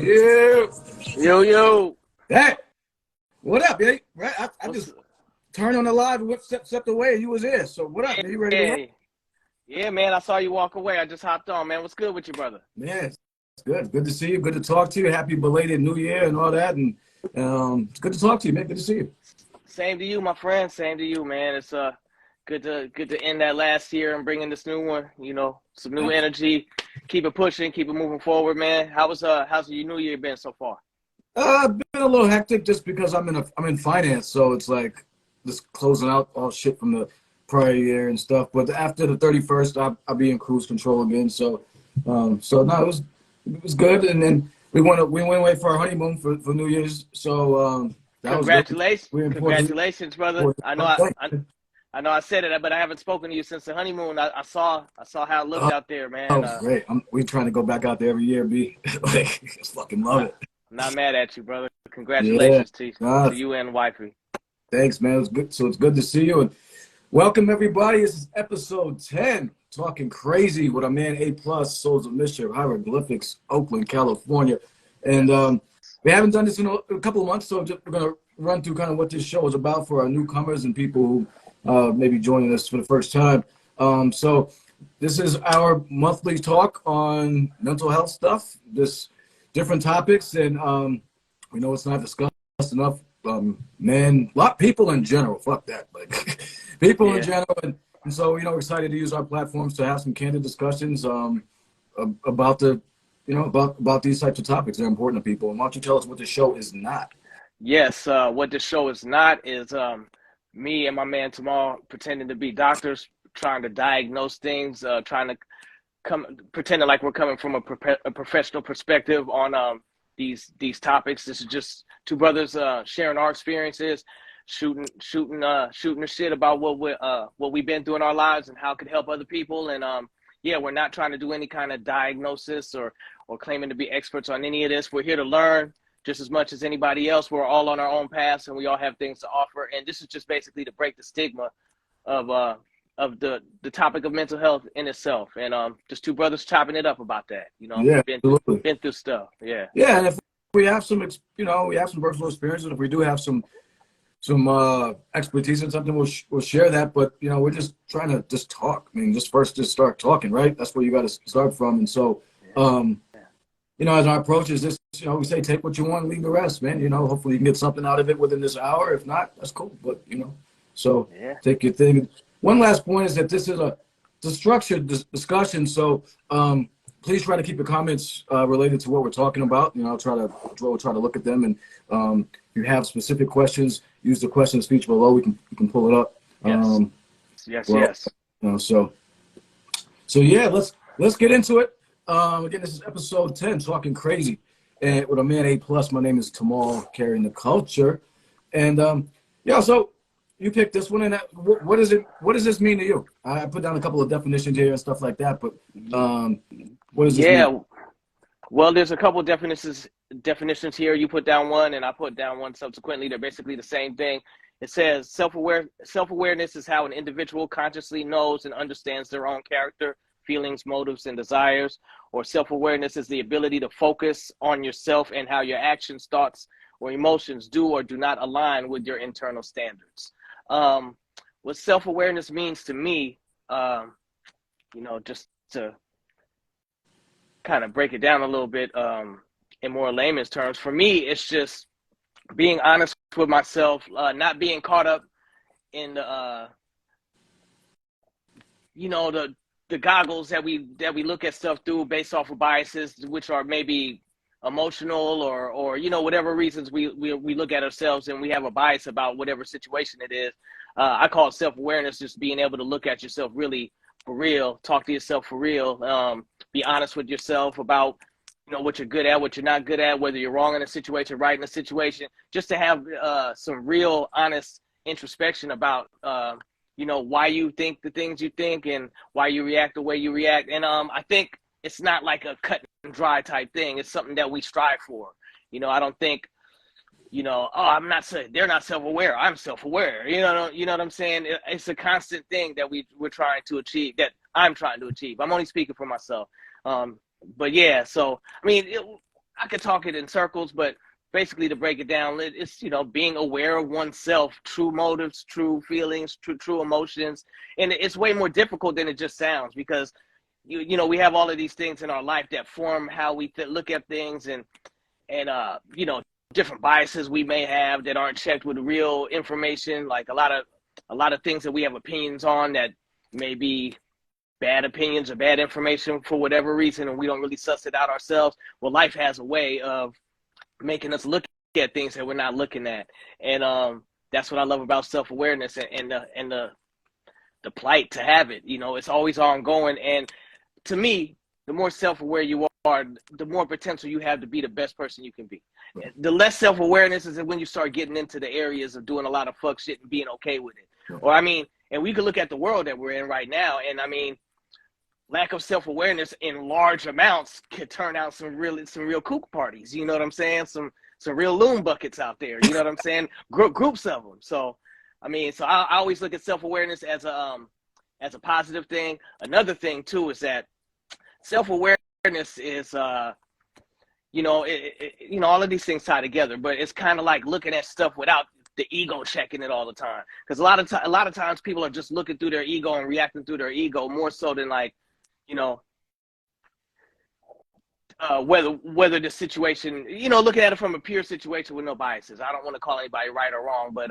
Yeah. Yo. Hey, what up, man? Right, I just turned on the live and stepped away and you was there. So what up, man? You ready to roll? Yeah, man. I saw you walk away. I just hopped on, man. What's good with you, brother? Man, it's good. Good to see you. Good to talk to you. Happy belated New Year and all that. And it's good to talk to you, man. Good to see you. Same to you, my friend. Same to you, man. It's good to end that last year and bring in this new one. You know, some new energy. Keep it pushing. Keep it moving forward, man. How's your New Year been so far? Been a little hectic just because I'm in finance, so it's like just closing out all shit from the prior year and stuff. But after the 31st, I'll be in cruise control again. So no, it was good. And then we went away for our honeymoon for New Year's. So that was good. Congratulations, brother. I know I said it, but I haven't spoken to you since the honeymoon. I saw how it looked out there, man. Oh, great. We're trying to go back out there every year, B. Like, just fucking love it. I'm not mad at you, brother. Congratulations to you and wifey. Thanks, man. It's good. So it's good to see you. And welcome, everybody. This is episode 10, Talking Crazy with our man A+, Souls of Mischief, Hieroglyphics, Oakland, California. And we haven't done this in a couple of months, so we're going to run through kind of what this show is about for our newcomers and people who may be joining us for the first time. So this is our monthly talk on mental health stuff, different topics, and we know it's not discussed enough. Men, a lot of people in general, fuck that, like people in general, and so we're excited to use our platforms to have some candid discussions about about these types of topics that are important to people. And why don't you tell us what the show is not? Yes, what the show is not is me and my man Tamal pretending to be doctors, trying to diagnose things, trying to pretending like we're coming from a professional perspective on these topics. This is just two brothers sharing our experiences, shooting the shit about what we've been through in our lives and how it could help other people. And we're not trying to do any kind of diagnosis or claiming to be experts on any of this. We're here to learn just as much as anybody else. We're all on our own paths and we all have things to offer. And this is just basically to break the stigma of the topic of mental health in itself, and just two brothers chopping it up about that. Been through stuff. Yeah, and if we have some personal experiences, if we do have some expertise in something, we'll share that. But we're just trying to just talk. I mean, just start talking, right? That's where you got to start from. And so as our approach is this, we say take what you want, leave the rest, man. Hopefully you can get something out of it within this hour. If not, that's cool. But take your thing. One last point is that this is a structured discussion, so please try to keep your comments related to what we're talking about. I'll try to look at them, and if you have specific questions, use the questions feature below. We can pull it up. Yes. So yeah, let's get into it. Again, this is episode 10, Talking Crazy, and with a man A+. My name is Tamal, carrying the culture, and so. You picked this one, and what does this mean to you? I put down a couple of definitions here and stuff like that, but what does this mean? Well, there's a couple of definitions here. You put down one, and I put down one subsequently. They're basically the same thing. It says self-awareness is how an individual consciously knows and understands their own character, feelings, motives, and desires. Or self-awareness is the ability to focus on yourself and how your actions, thoughts, or emotions do or do not align with your internal standards. What self-awareness means to me, just to kind of break it down a little bit in more layman's terms, for me, it's just being honest with myself, not being caught up in the goggles that we look at stuff through based off of biases, which are maybe emotional or whatever reasons we look at ourselves and we have a bias about whatever situation it is. I call it self-awareness, just being able to look at yourself really for real, talk to yourself for real, be honest with yourself about what you're good at, what you're not good at, whether you're wrong in a situation, right in a situation, just to have some real honest introspection about why you think the things you think and why you react the way you react. And I think it's not like a cut and dry type thing. It's something that we strive for. I don't think, they're not self-aware. I'm self-aware. You know what I'm saying? It's a constant thing that we're trying to achieve, that I'm trying to achieve. I'm only speaking for myself. But yeah, so, I mean, I could talk it in circles, but basically to break it down, it's, you know, being aware of oneself, true motives, true feelings, true emotions. And it's way more difficult than it just sounds, because you know, we have all of these things in our life that form how we look at things, and you know, different biases we may have that aren't checked with real information, like a lot of things that we have opinions on that may be bad opinions or bad information for whatever reason, and we don't really suss it out ourselves. Well, life has a way of making us look at things that we're not looking at, and that's what I love about self-awareness, and the plight to have it. You know, it's always ongoing, and to me, the more self-aware you are, the more potential you have to be the best person you can be. The less self-awareness is when you start getting into the areas of doing a lot of fuck shit and being okay with it. Or I mean, and we could look at the world that we're in right now, and I mean, lack of self-awareness in large amounts could turn out some real kook parties. You know what I'm saying? Some real loon buckets out there. You know what I'm saying? Groups of them. So, I mean, so I always look at self-awareness as a positive thing. Another thing too is that self-awareness is, you know, you know, all of these things tie together, but it's kind of like looking at stuff without the ego checking it all the time. Because a lot of times people are just looking through their ego and reacting through their ego more so than, like, you know, whether the situation, you know, looking at it from a pure situation with no biases. I don't want to call anybody right or wrong, but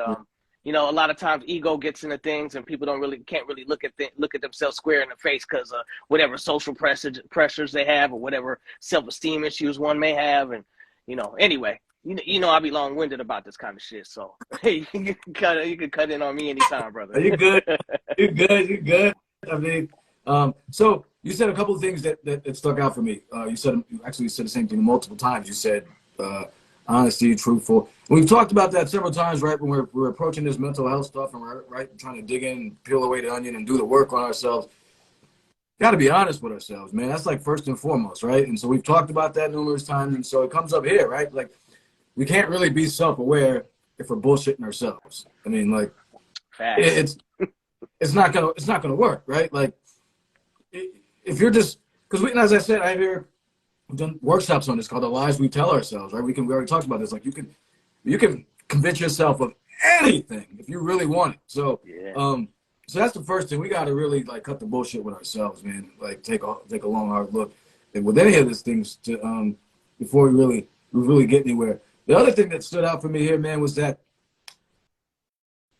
you know, a lot of times ego gets into things, and people can't really look at themselves square in the face because of whatever social pressures they have, or whatever self-esteem issues one may have. And, you know, anyway, you know, I'll be long-winded about this kind of shit. So hey, you can cut in on me anytime, brother. You good? You good? You good? I mean, so you said a couple of things that stuck out for me. You said the same thing multiple times. You said honesty, truthful. We've talked about that several times, right? When we're approaching this mental health stuff, and we're trying to dig in, peel away the onion, and do the work on ourselves. Got to be honest with ourselves, man. That's like first and foremost, right? And so we've talked about that numerous times, and so it comes up here, right? Like, we can't really be self-aware if we're bullshitting ourselves. I mean, like, it's not gonna work, right? Like, if you're just, because as I said, we've done workshops on this called The Lies We Tell Ourselves, right? We already talked about this. Like, you can convince yourself of anything if you really want it. So, so that's the first thing. We got to really, like, cut the bullshit with ourselves, man. Like, take a long, hard look with any of these things to before we really get anywhere. The other thing that stood out for me here, man, was that,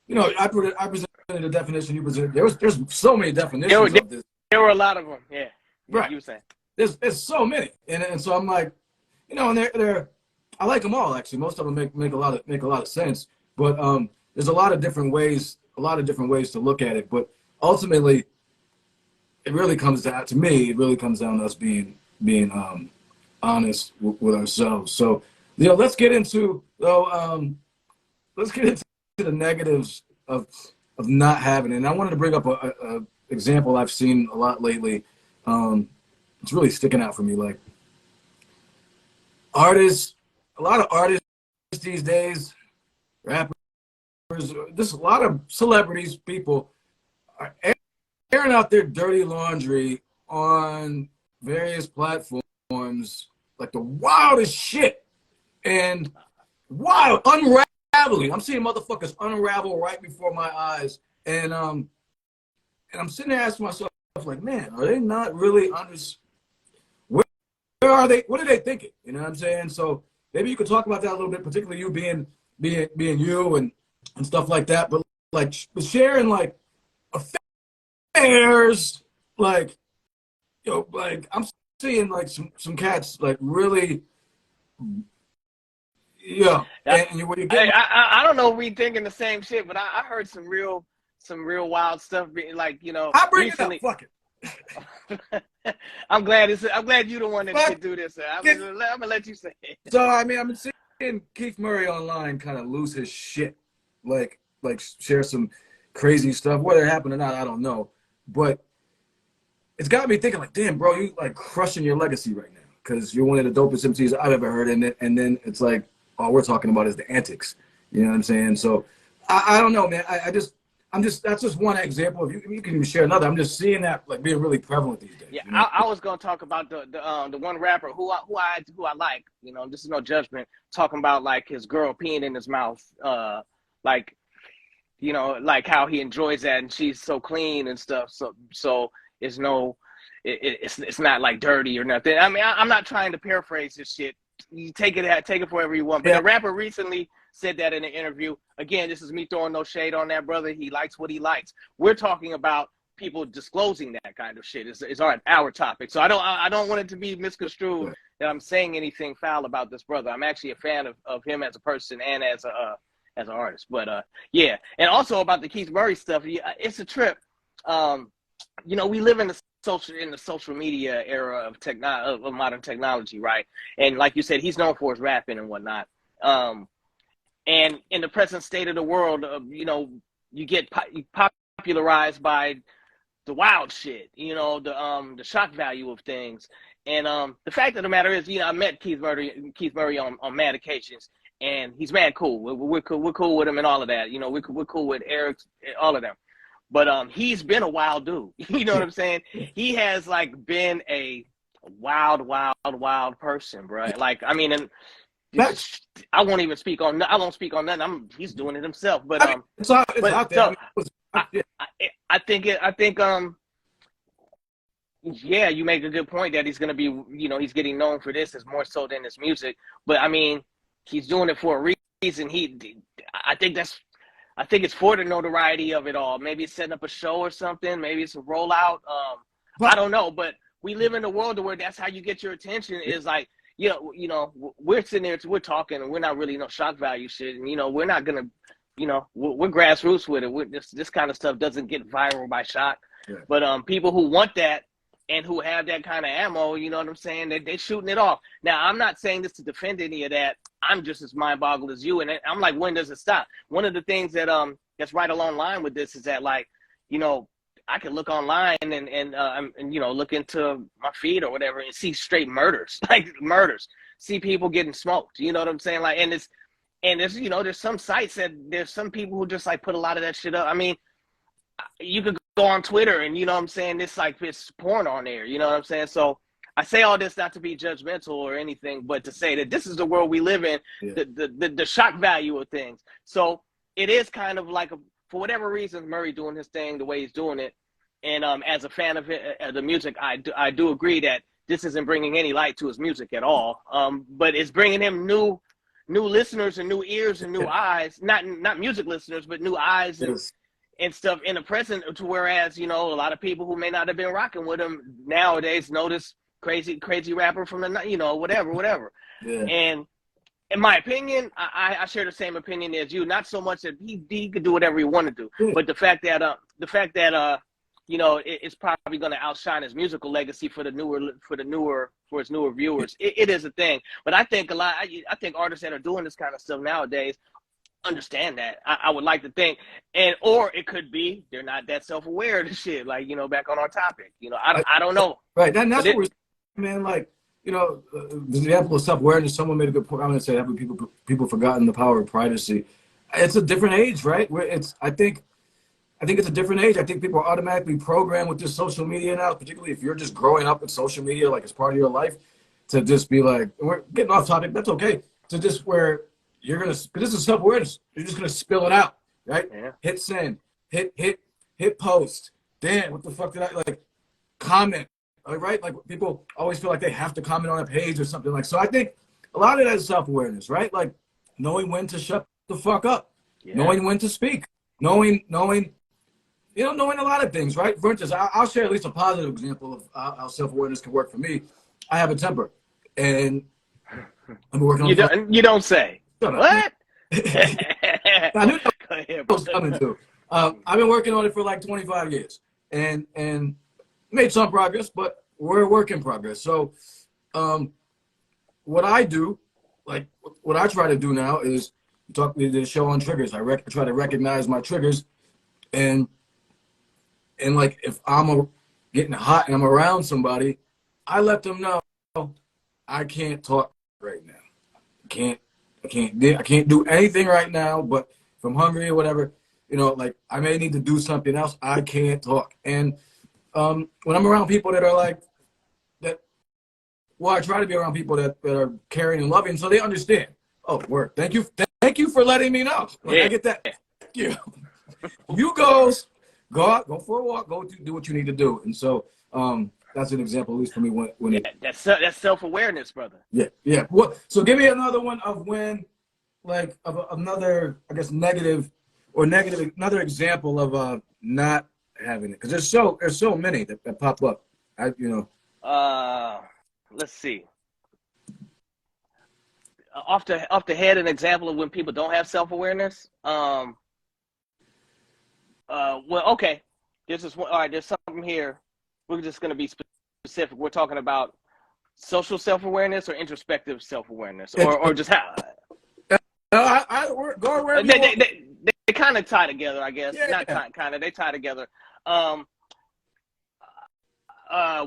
you know, I presented a definition. You presented. There's so many definitions of this. There were a lot of them. Yeah. Right. You were saying. There's so many, and so I'm like, you know, and they're I like them all, actually. Most of them make a lot of sense. But there's a lot of different ways to look at it. But ultimately, it really comes down to me. It really comes down to us being honest with ourselves. So, you know, let's get into the negatives of not having it. And I wanted to bring up a example I've seen a lot lately. It's really sticking out for me. Like, artists, a lot of artists these days, rappers, just a lot of celebrities, people are airing out their dirty laundry on various platforms, like the wildest shit, and unraveling. I'm seeing motherfuckers unravel right before my eyes, and I'm sitting there asking myself, like, man, are they not really where are they? What are they thinking? You know what I'm saying? So maybe you could talk about that a little bit, particularly you being you and stuff like that. But like sharing like affairs, like, you know, like I'm seeing like some cats like really, yeah. And what you getting? I don't know if we thinking the same shit, but I heard some real wild stuff. Being like, you know, I bring recently, it up. Fuck it. I'm glad you're the one that can do this. I'm gonna let you say it. So I mean, I'm seeing Keith Murray online kind of lose his shit, like share some crazy stuff. Whether it happened or not, I don't know. But it's got me thinking, like, damn, bro, you like crushing your legacy right now because you're one of the dopest MCs I've ever heard. And then it's like, all we're talking about is the antics. You know what I'm saying? So I don't know, man. that's just one example. If you can share another, I'm just seeing that like being really prevalent these days. Yeah, You know? I was gonna talk about the one rapper who I like. You know, this is no judgment. Talking about like his girl peeing in his mouth, like like how he enjoys that, and she's so clean and stuff. So it's no, it's not like dirty or nothing. I mean, I'm not trying to paraphrase this shit. You take it for whatever you want. But Yeah. the rapper recently said that in an interview. Again, this is me throwing no shade on that brother. He likes what he likes. We're talking about people disclosing that kind of shit. Is our topic. So I don't want it to be misconstrued that I'm saying anything foul about this brother. I'm actually a fan of him as a person and as an artist. But yeah, and also about the Keith Murray stuff. It's a trip. We live in the social media era of modern technology, right? And like you said, he's known for his rapping and whatnot. And in the present state of the world, you get popularized by the wild shit, the shock value of things. And the fact of the matter is, I met Keith Murray on mad occasions, and he's mad cool. We're cool with him and all of that. We're cool with Eric, all of them. But he's been a wild dude. You know what I'm saying? He has like been a wild person, bro. Like, I mean, and I won't speak on nothing. He's doing it himself. But it's out there. I think yeah, you make a good point that he's gonna be, he's getting known for this as more so than his music. But I mean, he's doing it for a reason. I think it's for the notoriety of it all. Maybe it's setting up a show or something. Maybe it's a rollout. I don't know. But we live in a world where that's how you get your attention. Is like, we're sitting there, we're talking, and we're not really shock value shit. And we're not gonna, we're grassroots with it. This kind of stuff doesn't get viral by shock. Yeah. But people who want that and who have that kind of ammo, you know what I'm saying? They're shooting it off. Now, I'm not saying this to defend any of that. I'm just as mind-boggled as you, and I'm like, when does it stop? One of the things that that's right along line with this is that, like, I can look online and look into my feed or whatever and see straight murders, like murders. See people getting smoked. You know what I'm saying? Like, and there's some sites that there's some people who just like put a lot of that shit up. I mean, you could go on Twitter and you know what I'm saying, it's porn on there. You know what I'm saying? So I say all this not to be judgmental or anything, but to say that this is the world we live in, the shock value of things. So it is kind of like, for whatever reason, Murray doing his thing the way he's doing it. And as a fan of the music, I do agree that this isn't bringing any light to his music at all. But it's bringing him new listeners and new ears and new eyes, not music listeners, but new eyes and stuff in the present. To whereas, a lot of people who may not have been rocking with him nowadays notice crazy rapper from the, whatever. Yeah. And in my opinion, I share the same opinion as you. Not so much that he could do whatever he wanted to do, but the fact that it's probably going to outshine his musical legacy for his newer viewers. It is a thing. But I think I think artists that are doing this kind of stuff nowadays understand that. I would like to think, or it could be they're not that self-aware of the shit. Like, back on our topic, I don't know. Right. That's what we're, man. Like, the example of self-awareness. Someone made a good point. I'm gonna say, have people forgotten the power of privacy? It's a different age, right? I think it's a different age. I think people are automatically programmed with this social media now, particularly if you're just growing up with social media, like it's part of your life, to just be like, we're getting off topic. That's okay. To just where you're going to, because this is self-awareness. You're just going to spill it out, right? Yeah. Hit send, hit post. Damn, what the fuck did I, comment, right? Like, people always feel like they have to comment on a page or something. So I think a lot of that is self-awareness, right? Like, knowing when to shut the fuck up, knowing when to speak, knowing a lot of things, right? For instance, I'll share at least a positive example of how self-awareness can work for me. I have a temper, and I'm working on You don't say. What? I knew that was coming to. I've been working on it for like 25 years, and made some progress, but we're a work in progress. So, what I do, like what I try to do now, is talk to the show on triggers. I try to recognize my triggers, and like if I'm getting hot and I'm around somebody, I let them know I can't talk right now. I can't do anything right now. But if I'm hungry or whatever, you know, like I may need to do something else. I can't talk. And when I'm around people that are like that, well, I try to be around people that are caring and loving, so they understand. Oh, word. Thank you for letting me know. Like I Yeah. get that. Yeah. You go out, go for a walk, go do what you need to do. And so that's an example, at least for me, when it. That's self-awareness, brother. Yeah, yeah. What? So give me another one of when, like, another, I guess, negative, another example of not having it, because there's so many that pop up. Let's see. Off the head, an example of when people don't have self-awareness. Well, okay. This is one. All right. There's something here. We're just going to be specific. We're talking about social self-awareness or introspective self-awareness, or just how Go wherever you they want. they kind of tie together, I guess. Yeah. Not kind of. They tie together. Um.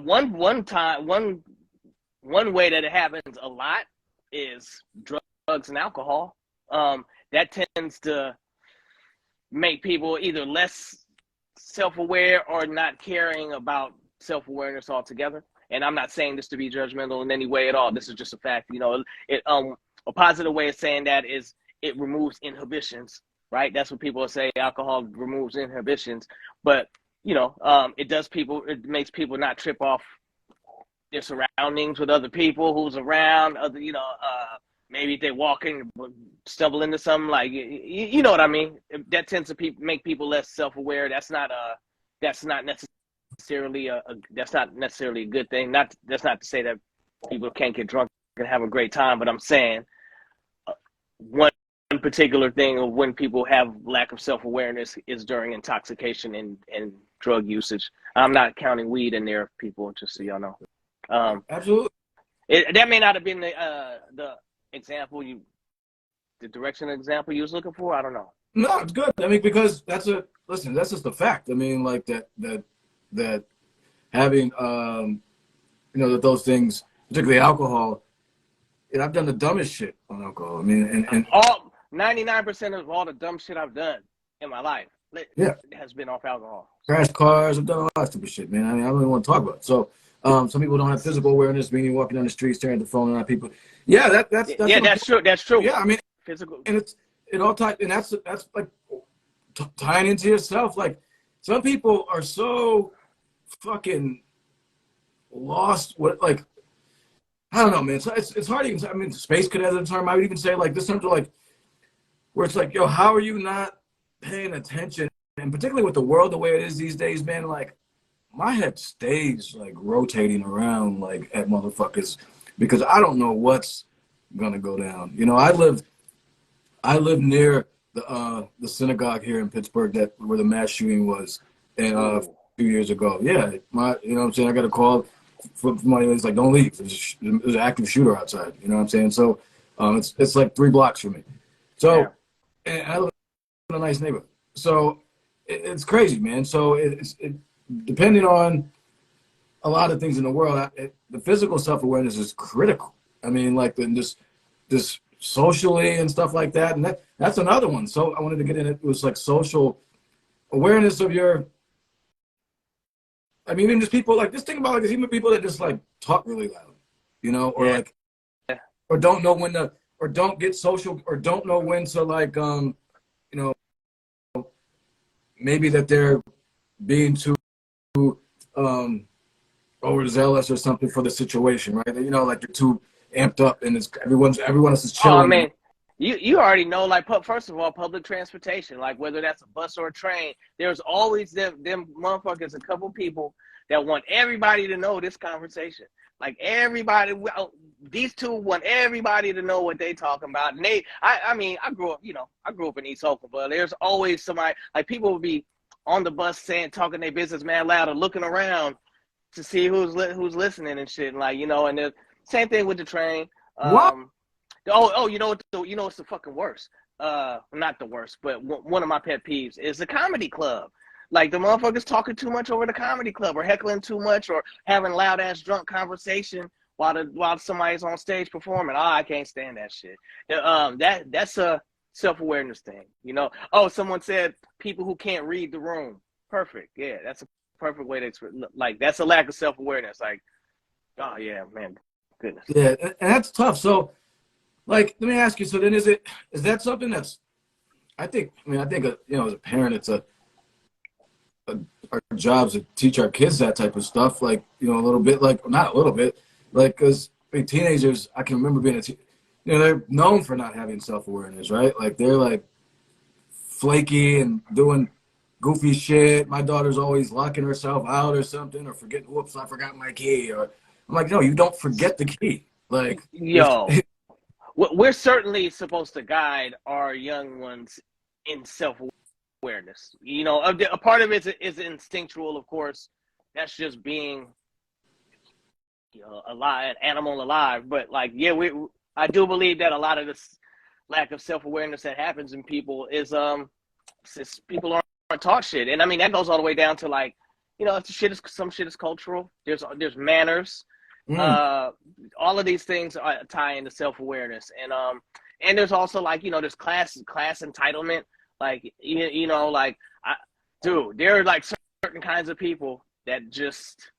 One way that it happens a lot is drugs and alcohol. That tends to make people either less self-aware or not caring about self-awareness altogether. And I'm not saying this to be judgmental in any way at all. This is just a fact. You know, a positive way of saying that is it removes inhibitions, right? That's what people say. Alcohol removes inhibitions, but it makes people not trip off their surroundings with other people who's around. Maybe if they walk in, stumble into something, like you know what I mean. That tends to make people less self-aware. That's not necessarily a good thing. That's not to say that people can't get drunk and have a great time, but I'm saying one particular thing of when people have lack of self-awareness is during intoxication and drug usage. I'm not counting weed in there, people, just so y'all know. Absolutely. That may not have been the direction example you was looking for. I don't know. No, it's good. I mean, because that's just a fact. I mean, like that having that those things, particularly alcohol. And I've done the dumbest shit on alcohol. I mean, and all 99% of all the dumb shit I've done in my life, yeah, has been off alcohol. crash cars. I've done a lot of stupid shit, man. I mean, I don't even want to talk about it. So, some people don't have physical awareness, meaning walking down the street, staring at the phone, and at people. Yeah, that's that's true. That's true. Yeah, I mean, physical, and it all ties, and that's like tying into yourself. Like some people are so fucking lost. What, like, I don't know, man. So it's hard to even. I mean, space cadet at the term. I would even say like this terms are like where it's like, yo, how are you not paying attention? And particularly with the world the way it is these days, man. Like my head stays like rotating around like at motherfuckers because I don't know what's gonna go down. You know, I live near the synagogue here in Pittsburgh where the mass shooting was, and a few years ago. Yeah, you know what I'm saying. I got a call from somebody that's like, "Don't leave. There's an active shooter outside." You know what I'm saying? So it's like 3 blocks from me. So and I live in a nice neighborhood. So it's crazy, man. So it's depending on a lot of things in the world, the physical self-awareness is critical. I mean, like this socially and stuff like that, and that's another one. So I wanted to get in. It was like social awareness of your. I mean, even just people like just think about like even people that just like talk really loud, you know, or like, or don't know when to, or don't get social, or don't know when to like, maybe that they're being too overzealous or something for the situation, right? You know, like you're too amped up and everyone else is chilling. Oh man, you already know. Like, first of all, public transportation, like whether that's a bus or a train, there's always them motherfuckers, a couple people that want everybody to know this conversation. Like everybody, these two want everybody to know what they talking about. And I grew up in East Oakland, but there's always somebody, like people will be on the bus talking their business man loud or looking around to see who's listening and shit. And like, and the same thing with the train. What? You know what's the fucking worst? Not the worst, but one of my pet peeves is the comedy club. Like the motherfuckers talking too much over the comedy club, or heckling too much, or having loud ass drunk conversation while somebody's on stage performing. Oh, I can't stand that shit. That's a self-awareness thing. You know, oh, someone said people who can't read the room. Perfect. Yeah, that's a perfect way to like that's a lack of self-awareness. Like, oh yeah, man, goodness. Yeah, and that's tough. So, like, let me ask you. So then, is that something that's? I think you know, as a parent, it's our jobs to teach our kids that type of stuff. Like, you know, a little bit, like not a little bit, like because teenagers, I can remember being you know, they're known for not having self awareness, right? Like they're like flaky and doing goofy shit. My daughter's always locking herself out or something, or forgetting, whoops, I forgot my key. Or I'm like, no, you don't forget the key. Like, Yo, we're certainly supposed to guide our young ones in self-awareness. You know, a part of it is instinctual, of course. That's just being, you know, alive, an animal alive. But like, yeah, I do believe that a lot of this lack of self-awareness that happens in people is people aren't taught shit. And I mean that goes all the way down to like, you know, some shit is cultural. There's manners. mm, All of these things tie into self-awareness. And there's also like, you know, there's class entitlement. Like you know, like dude, there are like certain kinds of people that just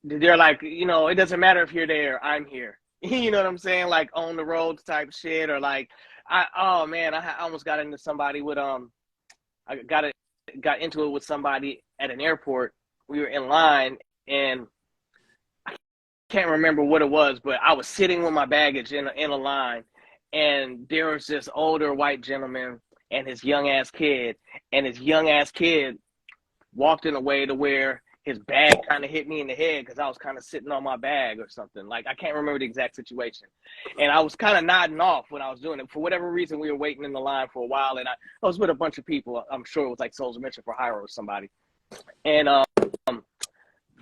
they're like, you know, it doesn't matter if you're there, I'm here. You know what I'm saying? Like on the road type shit, or like, oh man, I almost got into somebody with I got into it with somebody at an airport. We were in line, and I can't remember what it was, but I was sitting with my baggage in a line, and there was this older white gentleman and his young ass kid, and his young ass kid walked in a way to where his bag kind of hit me in the head because I was kind of sitting on my bag or something. Like, I can't remember the exact situation. And I was kind of nodding off when I was doing it. For whatever reason, we were waiting in the line for a while, and I was with a bunch of people. I'm sure it was like Souls of Mission for Hire or somebody. And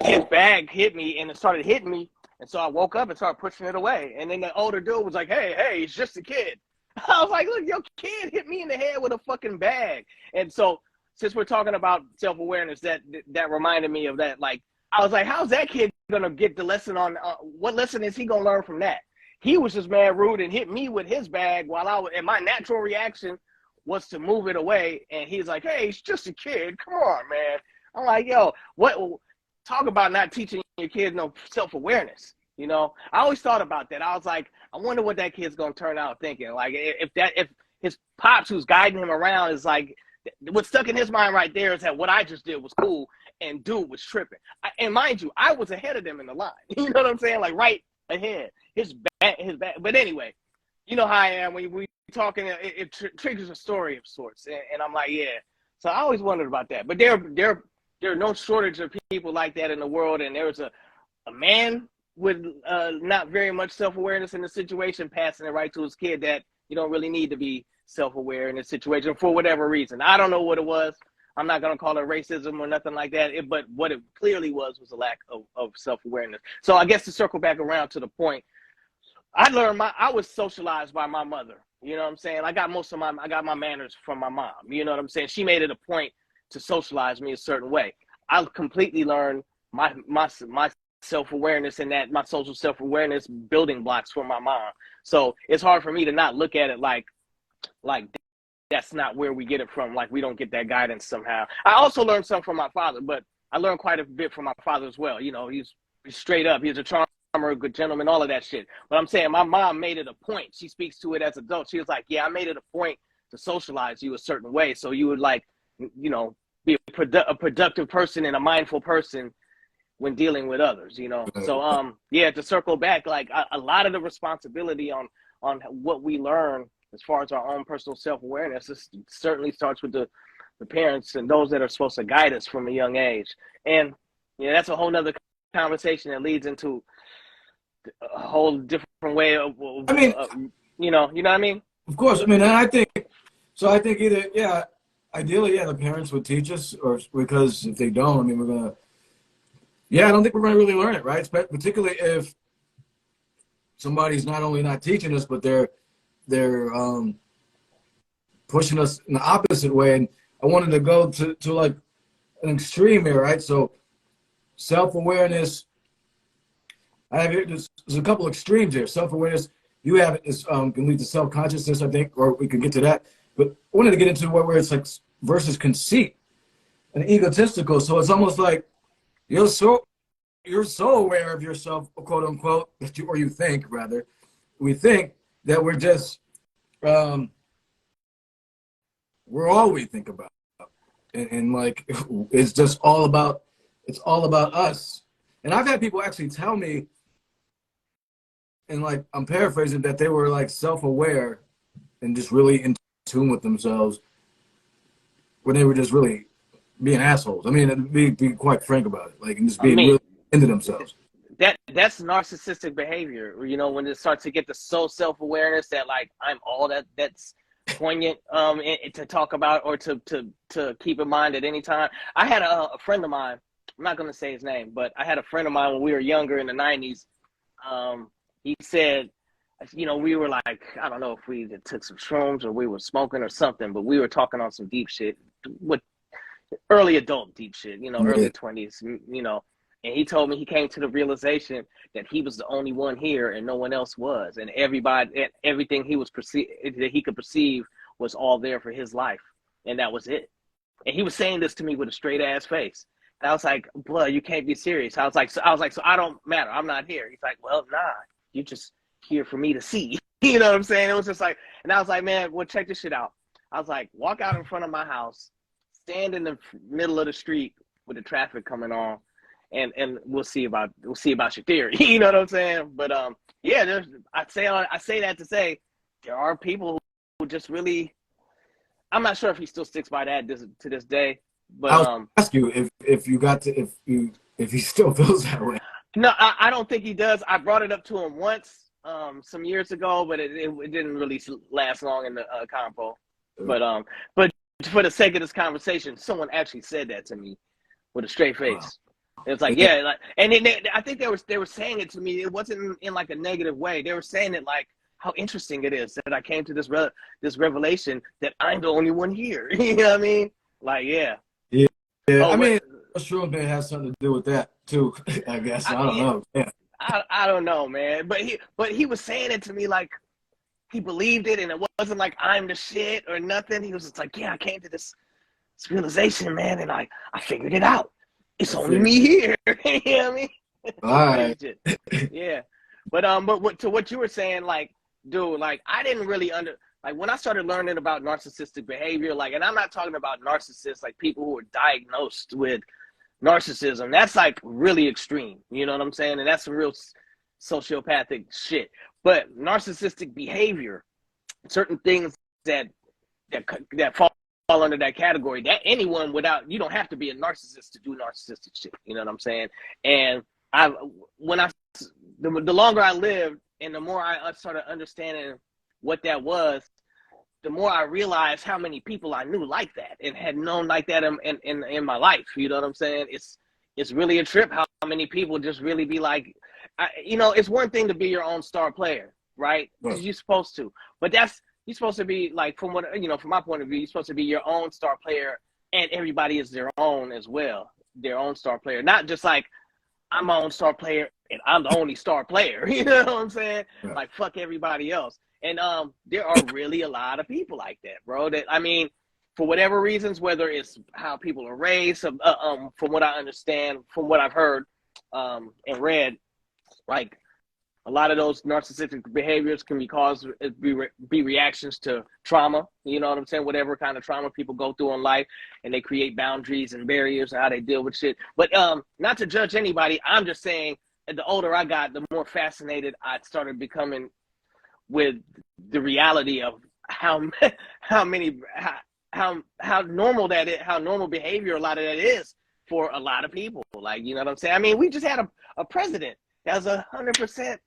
his bag hit me, and it started hitting me. And so I woke up and started pushing it away. And then the older dude was like, hey, he's just a kid. I was like, look, your kid hit me in the head with a fucking bag. And so since we're talking about self-awareness, that reminded me of that. Like, I was like, how's that kid gonna get the lesson on what lesson is he gonna learn from that? He was just mad rude and hit me with his bag while and my natural reaction was to move it away. And he's like, hey, he's just a kid. Come on, man. I'm like, yo, what? Talk about not teaching your kids no self-awareness. You know, I always thought about that. I was like, I wonder what that kid's gonna turn out thinking. Like, if his pops who's guiding him around is like, what stuck in his mind right there is that what I just did was cool, and dude was tripping. And mind you, I was ahead of them in the line. You know what I'm saying? Like right ahead. His back. But anyway, you know how I am when we talking. It triggers a story of sorts, and I'm like, yeah. So I always wondered about that. But there are no shortage of people like that in the world, and there was a man with not very much self-awareness in the situation, passing it right to his kid that you don't really need to be self-aware in this situation for whatever reason. I don't know what it was. I'm not going to call it racism or nothing like that. But what it clearly was a lack of self-awareness. So I guess to circle back around to the point, I was socialized by my mother. You know what I'm saying? I got my manners from my mom. You know what I'm saying? She made it a point to socialize me a certain way. I completely learned my self-awareness and that my social self-awareness building blocks from my mom. So it's hard for me to not look at it like that's not where we get it from. Like, we don't get that guidance somehow. I also learned some from my father, but I learned quite a bit from my father as well. You know, he's straight up. He's a charmer, a good gentleman, all of that shit. But I'm saying my mom made it a point. She speaks to it as an adult. She was like, yeah, I made it a point to socialize you a certain way. So you would, like, you know, be a productive person and a mindful person when dealing with others, you know? So, yeah, to circle back, like a lot of the responsibility on what we learn as far as our own personal self-awareness, this certainly starts with the parents and those that are supposed to guide us from a young age. And yeah, that's a whole nother conversation that leads into a whole different way of I mean, you know what I mean? of course. I mean, and I think either, yeah, ideally, yeah, the parents would teach us, or because if they don't, I mean, I don't think we're gonna really learn it, right? Particularly if somebody's not only not teaching us, but they're pushing us in the opposite way. And I wanted to go to like an extreme here, right? So self-awareness, I have here, there's a couple extremes here. Self-awareness you have is can lead to self-consciousness, I think, or we could get to that. But I wanted to get into where it's like versus conceit and egotistical. So it's almost like you're so you're so aware of yourself, quote unquote, that you, or you think rather, we think that we're just we're all we think about, and like it's just all about us. And I've had people actually tell me, and like I'm paraphrasing, that they were like self-aware and just really in tune with themselves when they were just really being assholes. I mean, be quite frank about it, like, and just I being mean, really into themselves. that's narcissistic behavior. You know, when it starts to get the so self-awareness that like I'm all that's poignant to talk about or to keep in mind at any time. I had a friend of mine. I'm not going to say his name, but I had a friend of mine when we were younger in the 90s. He said, you know, we were like, I don't know if we took some shrooms or we were smoking or something, but we were talking on some deep shit, with early adult deep shit, you know, Yeah. early 20s, you know. And he told me he came to the realization that he was the only one here and no one else was. And everything that he could perceive was all there for his life. And that was it. And he was saying this to me with a straight ass face. And I was like, blood, you can't be serious. I was like, so I don't matter. I'm not here. He's like, well, nah, you just here for me to see. You know what I'm saying? It was just like, and I was like, man, well, check this shit out. I was like, walk out in front of my house, stand in the middle of the street with the traffic coming on, and we'll see about your theory. You know what I'm saying? But yeah, I say that to say there are people who just really. I'm not sure if he still sticks by that to this day, but I'll ask you if you got to if he still feels that way. no, I don't think he does. I brought it up to him once some years ago, but it didn't really last long in the convo. But for the sake of this conversation, someone actually said that to me with a straight face. Wow. It's like, yeah, like, and then I think they were saying it to me. It wasn't in like a negative way. They were saying it like how interesting it is that I came to this revelation that I'm the only one here. You know what I mean? Like, yeah. Yeah. Yeah. Oh, I mean, sure, man, has something to do with that too. I guess I don't know. Yeah. I don't know, man. But he was saying it to me like he believed it, and it wasn't like I'm the shit or nothing. He was just like, yeah, I came to this realization, man, and I figured it out. It's only me here. You know what I mean? All right. Yeah. But to what you were saying, like, dude, like I didn't really like when I started learning about narcissistic behavior, like, and I'm not talking about narcissists like people who are diagnosed with narcissism. That's like really extreme. You know what I'm saying? And that's some real sociopathic shit. But narcissistic behavior, certain things that fall under that category, that anyone without, you don't have to be a narcissist to do narcissistic shit. You know what I'm saying? And the longer I lived and the more I started understanding what that was, the more I realized how many people I knew like that and had known like that in my life. You know what I'm saying? It's really a trip how many people just really be like, you know, it's one thing to be your own star player, right? Because you're supposed to, but you're supposed to be like, from what, you know, from my point of view, you're supposed to be your own star player, and everybody is their own as well, their own star player, not just like I'm my own star player and I'm the only star player. You know what I'm saying? Yeah. Like fuck everybody else. And there are really a lot of people like that, bro. That, I mean, for whatever reasons, whether it's how people are raised, from what I understand, from what I've heard and read, like a lot of those narcissistic behaviors can be reactions to trauma. You know what I'm saying? Whatever kind of trauma people go through in life, and they create boundaries and barriers and how they deal with shit. But not to judge anybody, I'm just saying, the older I got, the more fascinated I started becoming with the reality of how normal that is, how normal behavior a lot of that is for a lot of people. Like, you know what I'm saying? I mean, we just had a president that was 100%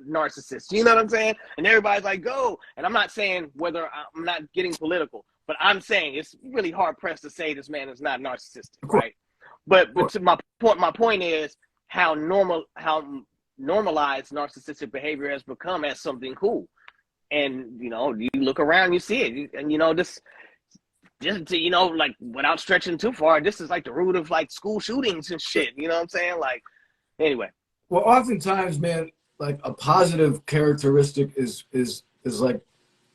narcissist. You know what I'm saying? And everybody's like, go. And I'm not saying whether I'm not getting political, but I'm saying it's really hard pressed to say this man is not narcissistic, right? But to my point is how normalized narcissistic behavior has become as something cool. And, you know, you look around, you see it. And, you know, just you know, like, without stretching too far, this is like the root of like school shootings and shit. You know what I'm saying? Like, anyway. Well, oftentimes, man, like a positive characteristic is like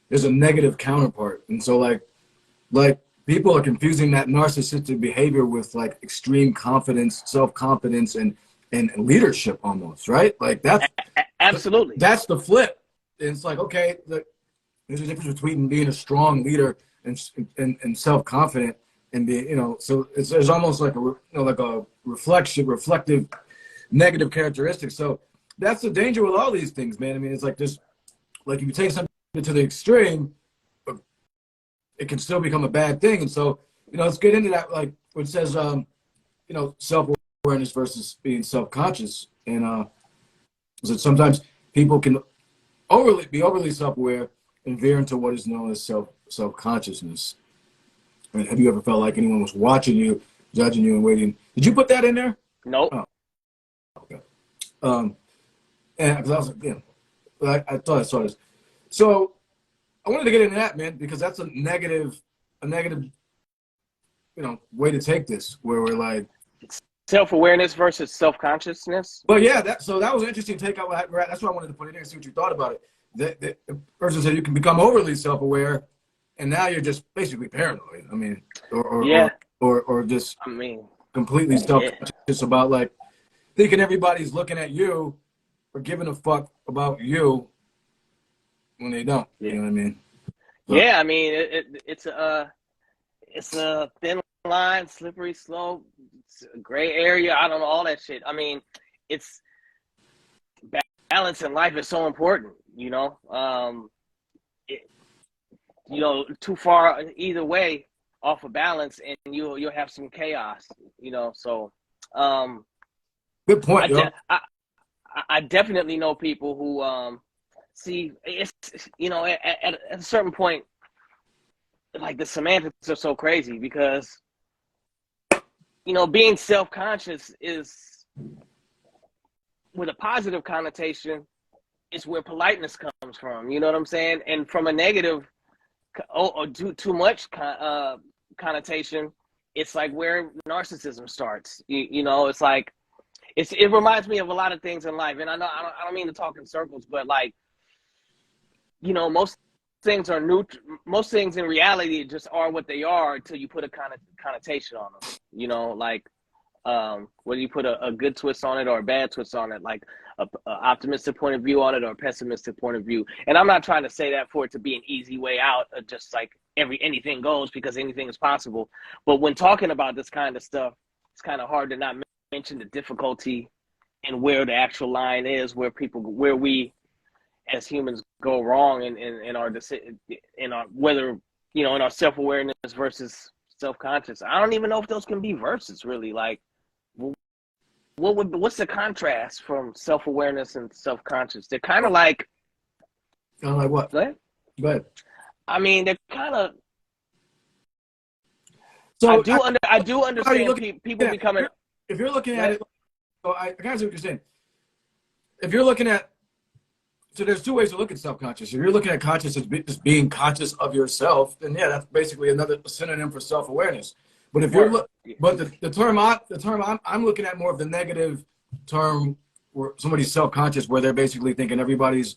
there's a negative counterpart, and so like people are confusing that narcissistic behavior with like extreme confidence, self-confidence, and leadership almost, right? Like Absolutely. that's the flip. And it's like, okay, there's a difference between being a strong leader and self-confident and being, so there's almost like like a reflective negative characteristic. So that's the danger with all these things, man. I mean, it's like this, like if you take something to the extreme, it can still become a bad thing. And so, let's get into that, like what says, self-awareness versus being self-conscious. And so sometimes people can be overly self-aware and veer into what is known as self-consciousness. I mean, have you ever felt like anyone was watching you, judging you, and waiting? Did you put that in there? Nope. Oh, okay. And because I was like, I thought I saw this. So I wanted to get into that, man, because that's a negative, way to take this, where we're like self-awareness versus self-consciousness. But yeah, that was an interesting take. That's why I wanted to put it in and see what you thought about it. The person said you can become overly self-aware, and now you're just basically paranoid. I mean, or just completely self-conscious about like thinking everybody's looking at you or giving a fuck about you when they don't. You know what I mean? So, yeah, I mean it's a thin line, slippery slope, gray area. I don't know, all that shit. I mean, it's balance in life is so important. Too far either way off of balance, and you'll have some chaos. So good point. I definitely know people who see it's at a certain point, like the semantics are so crazy because being self-conscious is with a positive connotation is where politeness comes from. You know what I'm saying? And from a negative or too much connotation, it's like where narcissism starts. It's like it reminds me of a lot of things in life. And I don't mean to talk in circles, but like most things are neutral. Most things in reality just are what they are until you put a connotation on them. Like whether you put a good twist on it or a bad twist on it, like a optimistic point of view on it or a pessimistic point of view. And I'm not trying to say that for it to be an easy way out, just like anything goes, because anything is possible. But when talking about this kind of stuff, it's kind of hard to not mention the difficulty and where the actual line is, where we as humans go wrong in our decision, in our whether in our self-awareness versus self-conscious. I don't even know if those can be verses, really. Like, what's the contrast from self-awareness and self-conscious? They're kind of like what? Go ahead. I mean, they're kind of. So I do understand people becoming. If you're looking at it, so I kind of see what you're saying. If you're looking at, so there's two ways to look at self-conscious. If you're looking at conscious as just being conscious of yourself, then yeah, that's basically another synonym for self-awareness. But if the term I'm looking at more of the negative term where somebody's self-conscious, where they're basically thinking everybody's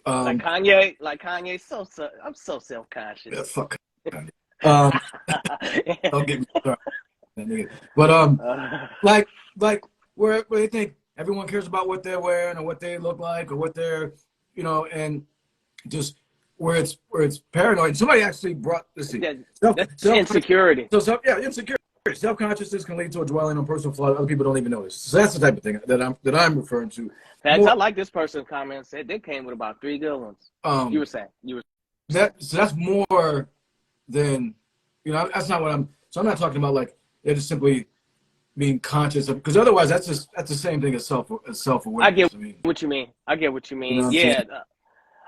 like Kanye, I'm so self-conscious. Yeah, fuck Kanye. Don't get me started. But like where they think everyone cares about what they're wearing or what they look like or what they're, and just where it's paranoid. Somebody actually brought this. That's insecurity. So insecurity. Self-consciousness can lead to a dwelling on personal flaws other people don't even notice. So that's the type of thing that I'm referring to. Facts, I like this person's comments. They came with about 3 good ones. You were saying. That's more than, that's not what I'm. So I'm not talking about like they're just simply being conscious of, because otherwise that's the same thing as self-awareness. I get what you mean. Yeah.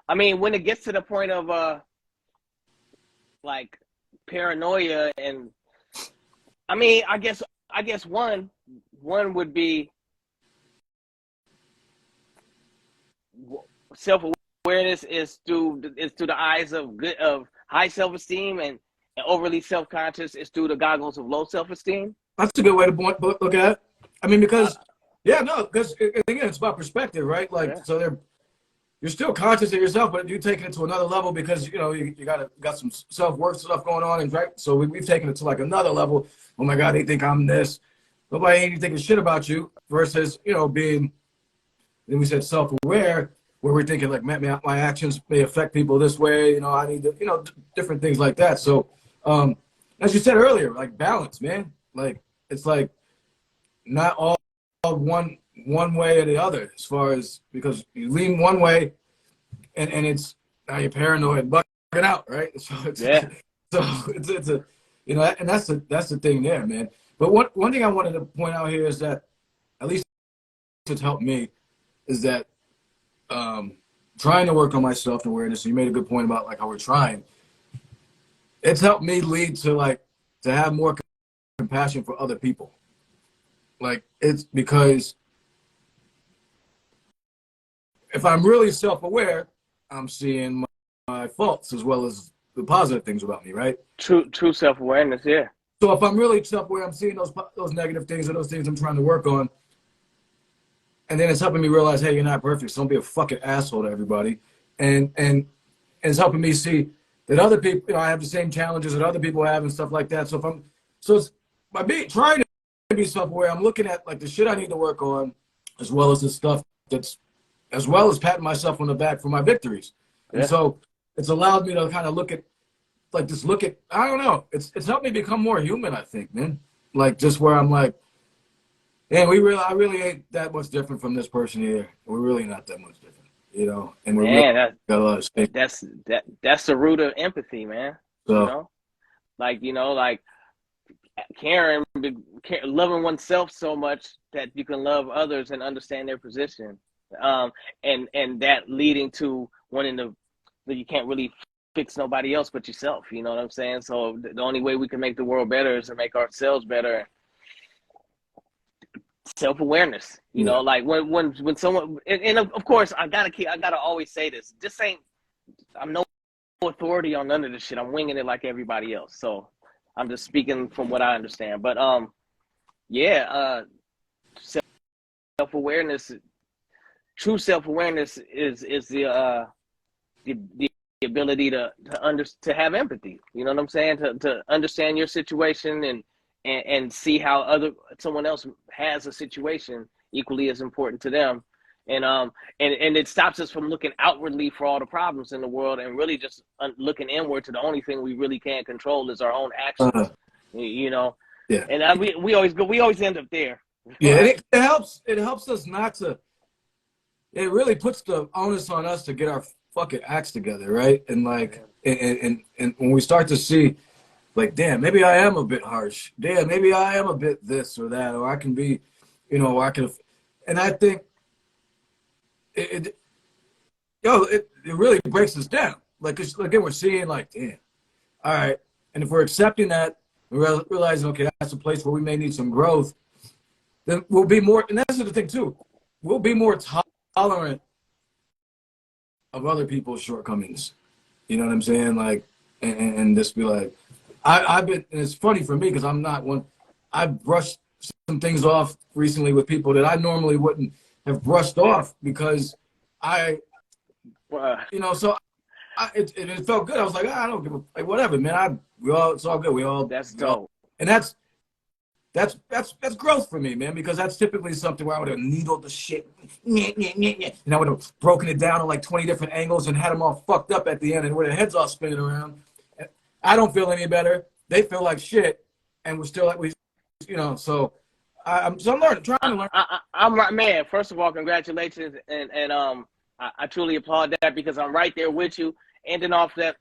I mean, when it gets to the point of like paranoia, and I mean, I guess one would be self-awareness is through the eyes of high self-esteem, and overly self-conscious is through the goggles of low self-esteem. That's a good way to look at it. I mean, because Yeah, no, because again, it's about perspective, right? Like, Yeah. so you're still conscious of yourself, but you're taking it to another level because you got some self worth stuff going on, and right. So we've taken it to like another level. Oh my God, they think I'm this. Nobody ain't thinking shit about you. Versus being, then we said self aware, where we're thinking like, man, my actions may affect people this way. I need to, different things like that. So, as you said earlier, like balance, man. Like it's like not all one way or the other, as far as, because you lean one way and it's now you're paranoid, bugging out, right? So Yeah. it's a and that's the thing there, man. But one thing I wanted to point out here is that, at least it's helped me, is that trying to work on my self awareness. You made a good point about like how we're trying. It's helped me lead to like to have more compassion for other people. Like it's because if I'm really self-aware, I'm seeing my faults as well as the positive things about me, right? True self-awareness. Yeah. So if I'm really self-aware, I'm seeing those negative things or those things I'm trying to work on, and then it's helping me realize, hey, you're not perfect. So don't be a fucking asshole to everybody, and it's helping me see that other people, I have the same challenges that other people have and stuff like that. So it's by trying to be self-aware, I'm looking at like the shit I need to work on, as well as the stuff that's, as well as patting myself on the back for my victories. And Yeah. so it's allowed me to kind of look at, I don't know. It's helped me become more human, I think, man. Like just where I'm like, yeah, I really ain't that much different from this person here. We're really not that much different, and we're really Man, got a lot of space. that's the root of empathy, man. You So know, like caring, loving oneself so much that you can love others and understand their position, and that leading to wanting to, that you can't really fix nobody else but yourself. You know what I'm saying? So the only way we can make the world better is to make ourselves better. Self-awareness, yeah, like when someone, and of course I gotta always say this. This ain't, I'm no authority on none of this shit. I'm winging it like everybody else. So I'm just speaking from what I understand. But yeah, self-awareness, true self-awareness is the ability to have empathy. You know what I'm saying? To understand your situation and see how someone else has a situation equally as important to them. And it stops us from looking outwardly for all the problems in the world and really just looking inward to the only thing we really can't control is our own uh, actions. You know, yeah, and we always end up there. yeah. Right? It helps us not to. It really puts the onus on us to get our fucking acts together, right? And like, and when we start to see, like, damn, maybe I am a bit harsh. Damn, maybe I am a bit this or that, or I can be, I can. And I think it it really breaks us down. Like, again, we're seeing like, damn, all right. And if we're accepting that, we're realizing, okay, that's a place where we may need some growth, then we'll be more, and that's the thing too, we'll be more tolerant of other people's shortcomings. You know what I'm saying? Like, and just be like, I've been, and it's funny for me because I'm not one, I've brushed some things off recently with people that I normally wouldn't have brushed off because I, Uh, so it felt good. I was like, I don't give a, like, whatever, man. It's all good. that's We all, dope. and that's growth for me, man, because that's typically something where I would have needled the shit, and I would have broken it down on like 20 different angles and had them all fucked up at the end and where their heads all spinning around. I don't feel any better. They feel like shit, and we're still like So I'm learning, trying to learn. I'm right, man. First of all, congratulations, and I truly applaud that because I'm right there with you. Ending off that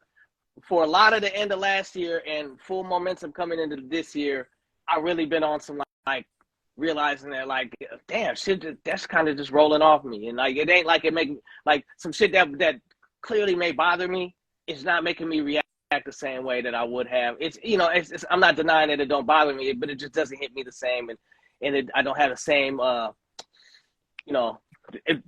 for a lot of the end of last year and full momentum coming into this year, I really been on some like realizing that like damn shit that's kind of just rolling off me, and like it ain't like it make like some shit that clearly may bother me. It's not making me react the same way that I would have. It's I'm not denying that it don't bother me, but it just doesn't hit me the same, and I don't have the same you know it,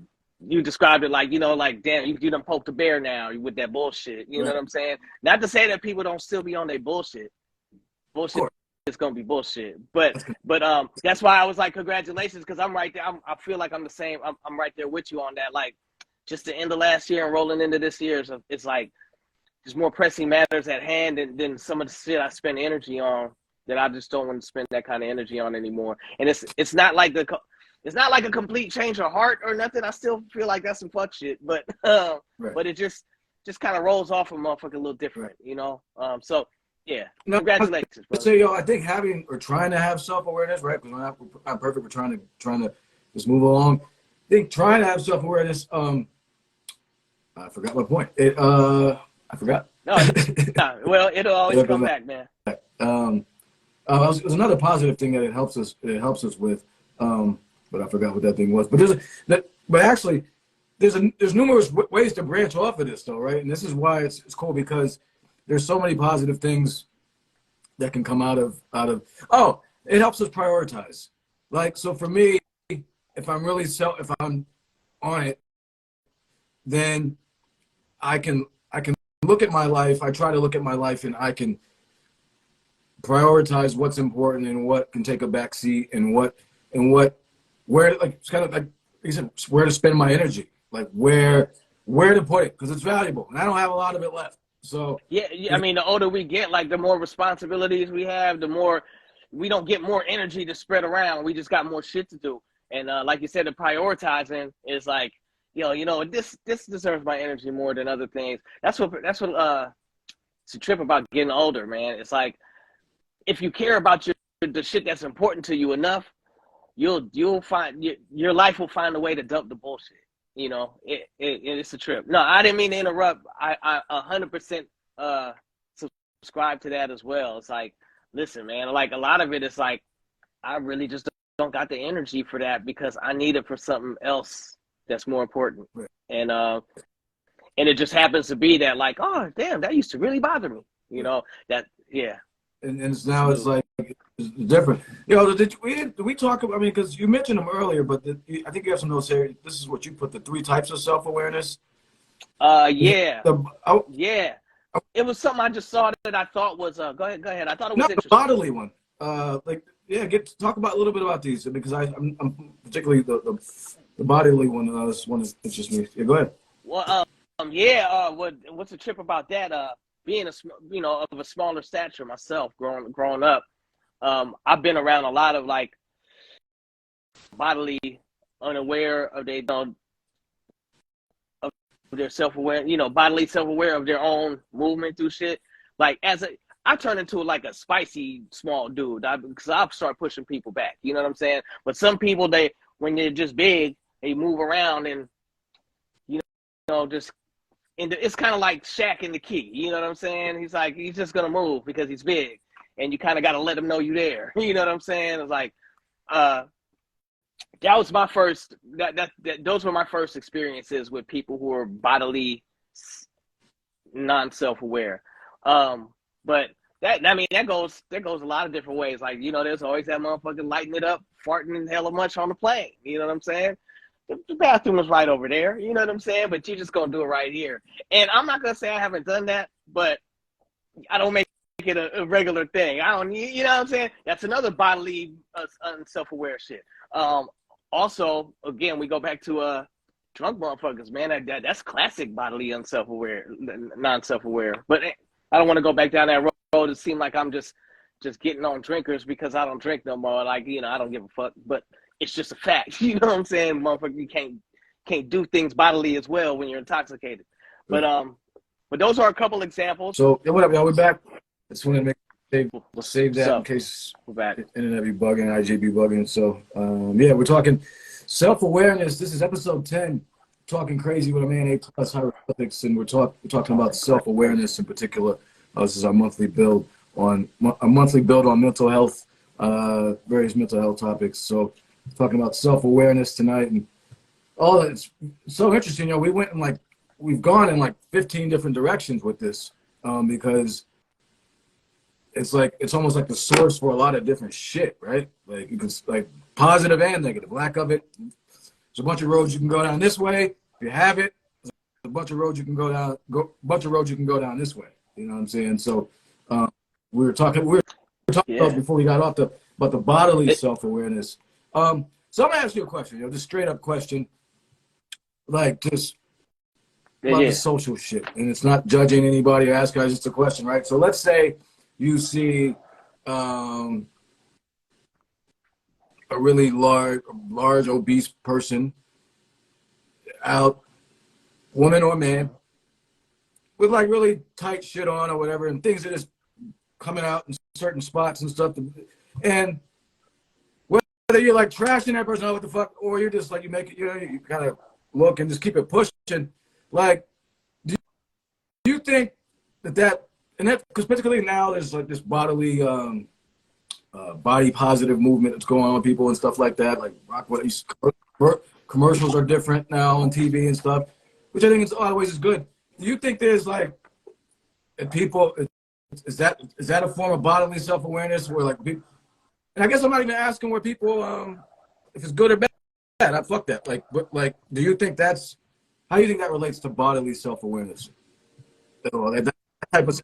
you described it like like damn you done poked the bear now with that bullshit. You know Right. what I'm saying? Not to say that people don't still be on their bullshit. Of course. it's gonna be bullshit. But that's why I was like, congratulations, because I'm right there. I feel like I'm the same. I'm right there with you on that. Like, just the end of last year and rolling into this year, so it's like there's more pressing matters at hand than some of the shit I spend energy on that I just don't want to spend that kind of energy on anymore. And it's not like a complete change of heart or nothing. I still feel like that's some fuck shit, but Right. but it just kind of rolls off a motherfucker a little different, Right. you know. So yeah, No, congratulations, I brother. say, yo, I think having or trying to have self-awareness, right? Because we're not perfect. We're trying to just move along. I think trying to have self-awareness. I forgot my point. I forgot. No, well, it'll always come back, man. It was another positive thing that it helps us. It helps us with, but I forgot what that thing was. But actually, there's numerous ways to branch off of this, though, right? And this is why it's cool, because there's so many positive things that can come out of. Oh, it helps us prioritize. Like, so for me, if I'm on it, then I can look at my life. I try to look at my life, and I can prioritize what's important and what can take a back seat, and where, like, it's kind of like you said, where to spend my energy, like where to put it, because it's valuable and I don't have a lot of it left. So Yeah, I mean, the older we get, like the more responsibilities we have, the more we don't get more energy to spread around. We just got more shit to do. And like you said, the prioritizing is like, this deserves my energy more than other things. That's what it's a trip about getting older, man. It's like, if you care about the shit that's important to you enough, you'll find your life will find a way to dump the bullshit. It's a trip. No, I didn't mean to interrupt. I 100% subscribe to that as well. It's like, listen, man, like a lot of it is like, I really just don't got the energy for that because I need it for something else that's more important. Right. And it just happens to be that, like, oh damn, that used to really bother me. That, yeah. And now it's like it's different. Did we talk about? I mean, because you mentioned them earlier, but I think you have some notes here. This is what you put: the 3 types of self-awareness. Yeah. Yeah. It was something I just saw that I thought was go ahead. I thought it was interesting. The bodily one. Talk about a little bit about these, because I'm particularly the bodily one. This one is just me. Yeah, go ahead. Well, what's the trip about that? Being of a smaller stature myself, growing up, I've been around a lot of like bodily unaware of their self-aware, bodily self-aware of their own movement through shit. Like I turn into like a spicy small dude because I'll start pushing people back. You know what I'm saying? But some people, when they're just big, they move around and just. And it's kind of like Shaq in the Key. You know what I'm saying? He's just going to move because he's big. And you kind of got to let him know you're there. You know what I'm saying? It's like, that was my first, those were my first experiences with people who are bodily non-self-aware. But that goes a lot of different ways. Like, there's always that motherfucker lighting it up, farting hella much on the plane. You know what I'm saying? The bathroom is right over there, you know what I'm saying? But you're just going to do it right here. And I'm not going to say I haven't done that, but I don't make it a regular thing. I don't, you know what I'm saying? That's another bodily self-aware shit. Also, again, we go back to drunk motherfuckers, man. That's classic bodily non-self-aware. But I don't want to go back down that road. It seems like I'm just getting on drinkers because I don't drink no more. Like, I don't give a fuck. But it's just a fact. You know what I'm saying? Motherfucker, you can't do things bodily as well when you're intoxicated. But those are a couple examples. So whatever, y'all, we're back. I just want to we'll save that in case we're back. Internet be bugging, IJ be bugging. So we're talking self-awareness. This is episode 10, talking crazy with a man A+ hieroglyphics, and we're talking about self-awareness in particular. This is our monthly build on mental health, various mental health topics. So talking about self-awareness tonight, and all that. It's so interesting. We've gone in like 15 different directions with this, because it's almost like the source for a lot of different shit, right? Like, you can, like, positive and negative. Lack of it, there's a bunch of roads you can go down this way. If you have it, there's a bunch of roads you can go down. Bunch of roads you can go down this way. You know what I'm saying? So we're talking about Yeah. before we got off about the bodily It, self-awareness. So I'm gonna ask you a question, just straight up question, like just about the yeah. social shit, and it's not judging anybody or asking, it's just a question, right? So let's say you see um, a really large obese person out, woman or man, with like really tight shit on or whatever, and things that is coming out in certain spots and stuff. And whether you're like trashing that person, what the fuck, or you're just like you make it, you kind of look and just keep it pushing. Like, do you think that and that because particularly now there's like this bodily body positive movement that's going on with people and stuff like that. Like commercials are different now on TV and stuff, which I think in a lot of ways is good. Do you think there's like people is that a form of bodily self awareness where like people, and I guess I'm not even asking where people if it's good or bad. I fuck that. Like, but like, do you think that's how do you think that relates to bodily self awareness? That type of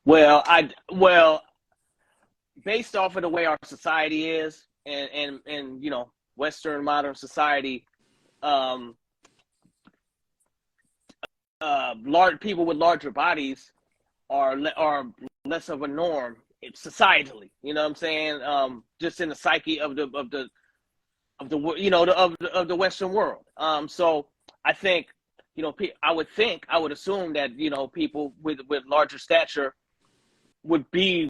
well, based off of the way our society is, and Western modern society, um, large people with larger bodies are less of a norm societally. You know what I'm saying? Just in the psyche of the Western world. So I think I would assume that people with larger stature would be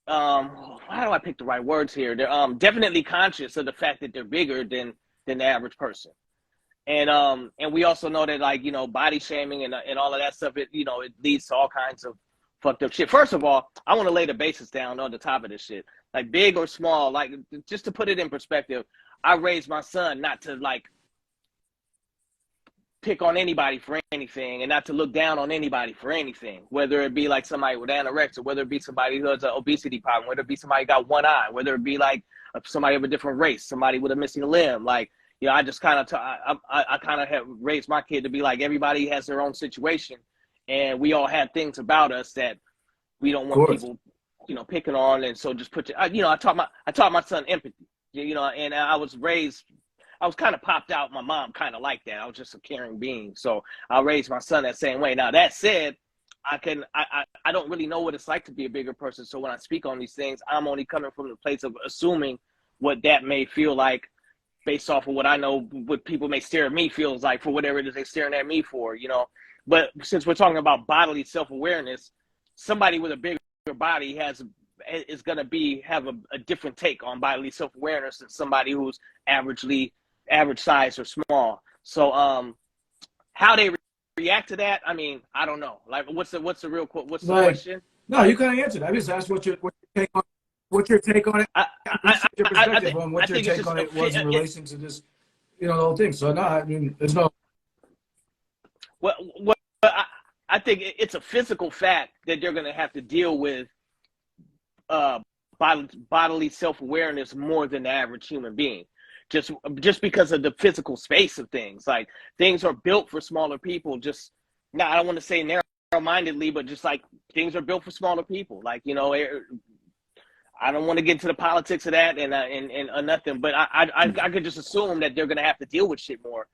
how do I pick the right words here? They're definitely conscious of the fact that they're bigger than the average person. And we also know that like body shaming and all of that stuff, it leads to all kinds of fucked up shit. First of all, I want to lay the basis down on the top of this shit. Like big or small, like just to put it in perspective, I raised my son not to like pick on anybody for anything and not to look down on anybody for anything, whether it be like somebody with anorexia, whether it be somebody who has an obesity problem, whether it be somebody got one eye, whether it be like somebody of a different race, somebody with a missing limb. Like, I just kind of, I kind of have raised my kid to be like, everybody has their own situation and we all have things about us that we don't want course. people, picking on. And so just I taught my son empathy, and I was kind of popped out. My mom kind of like that. I was just a caring being. So I raised my son that same way. Now that said, I don't really know what it's like to be a bigger person. So when I speak on these things, I'm only coming from the place of assuming what that may feel like based off of what I know, what people may stare at me feels like for whatever it is they're staring at me for, But since we're talking about bodily self-awareness, somebody with a bigger body is going to have a different take on bodily self-awareness than somebody who's average size or small. So how they react to that, I mean, I don't know. Like what's the Like, question? no, you kind of answered. I just asked what your take on it. I I appreciate your perspective on I what your think it's take just on it was in relation to this, the whole thing. So no, I mean, there's no. well I think it's a physical fact that they're going to have to deal with uh, bodily self-awareness more than the average human being, just because of the physical space of things. Like things are built for smaller people. Just now, I don't want to say narrow-mindedly, but just like things are built for smaller people. Like I don't want to get into the politics of that and nothing, but I could just assume that they're going to have to deal with shit more.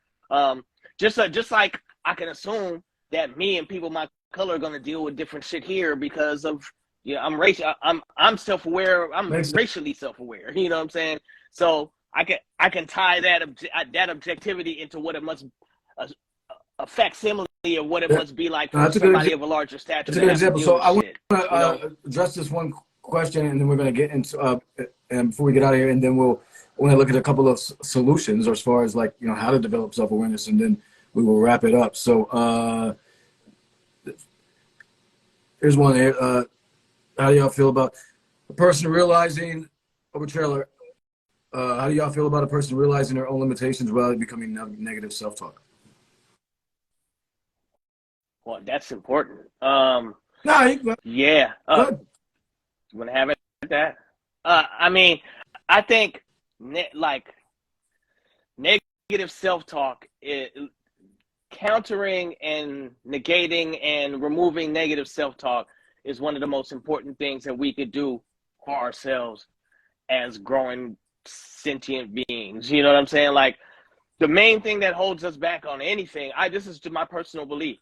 Just like I can assume that me and people my color are going to deal with different shit here because of I'm self-aware. I'm racially self-aware. You know what I'm saying? So I can tie that objectivity into what it must a facsimile of what it must be like for somebody of a larger stature. That's a good example. So I want to address this one question, and then we're going to get into and before we get out of here, and then we'll want to look at a couple of solutions as far as like how to develop self-awareness, and then we will wrap it up. So here's one here. How do y'all feel about a person realizing over trailer? How do y'all feel about a person realizing their own limitations without becoming negative self-talk? Well, that's important. Nah, yeah. good. You want to have it like that? I mean, I think like negative self-talk, countering and negating and removing negative self-talk is one of the most important things that we could do for ourselves as growing sentient beings. You know what I'm saying? Like, the main thing that holds us back on anything, this is my personal belief.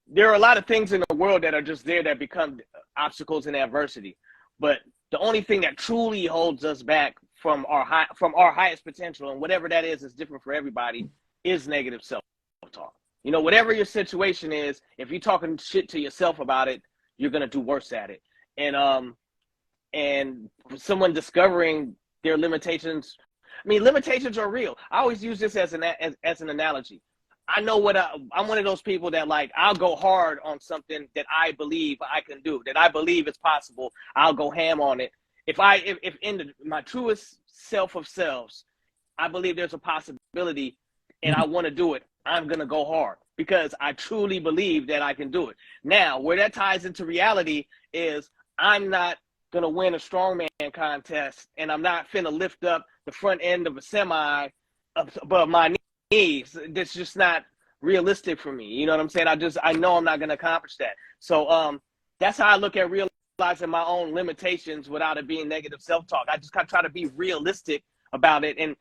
There are a lot of things in the world that are just there that become obstacles and adversity. But the only thing that truly holds us back from our highest potential, and whatever that is different for everybody, is negative self-talk. You know, whatever your situation is, if you're talking shit to yourself about it, you're gonna do worse at it. And someone discovering their limitations. I mean, limitations are real. I always use this as an analogy. I know I'm one of those people that, like, I'll go hard on something that I believe I can do, that I believe is possible. I'll go ham on it. If in my truest self of selves, I believe there's a possibility and I want to do it, I'm going to go hard because I truly believe that I can do it. Now, where that ties into reality is I'm not going to win a strongman contest, and I'm not finna lift up the front end of a semi above my knees. That's just not realistic for me. You know what I'm saying? I know I'm not going to accomplish that. So that's how I look at realizing my own limitations without it being negative self-talk. I just kind of try to be realistic about it and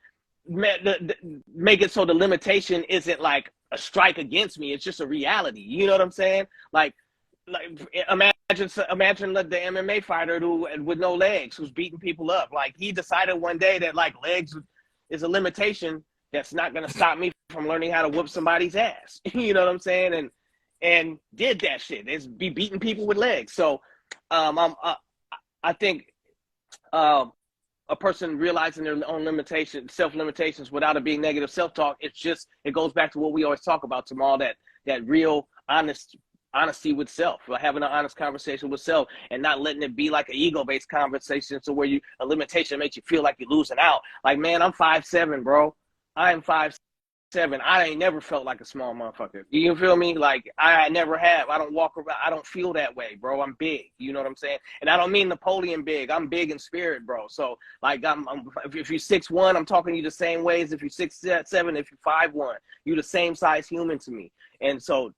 make it so the limitation isn't like a strike against me. It's just a reality. You know what I'm saying? Like imagine the MMA fighter who with no legs, who's beating people up. Like, he decided one day that, like, legs is a limitation that's not going to stop me from learning how to whoop somebody's ass. You know what I'm saying? And did that shit. It's be beating people with legs. So I think a person realizing their own limitations, self-limitations, without it being negative self-talk, it goes back to what we always talk about, Jamal, that real honesty with self, or having an honest conversation with self, and not letting it be like an ego-based conversation, so where a limitation makes you feel like you're losing out. Like, man, I'm 5'7", bro. I am 5'7". I ain't never felt like a small motherfucker. You feel me? Like, I never have. I don't walk around. I don't feel that way, bro. I'm big. You know what I'm saying? And I don't mean Napoleon big. I'm big in spirit, bro. So, like, if you're 6'1", I'm talking to you the same way as if you're 6'7". If you're 5'1", you're the same size human to me. And so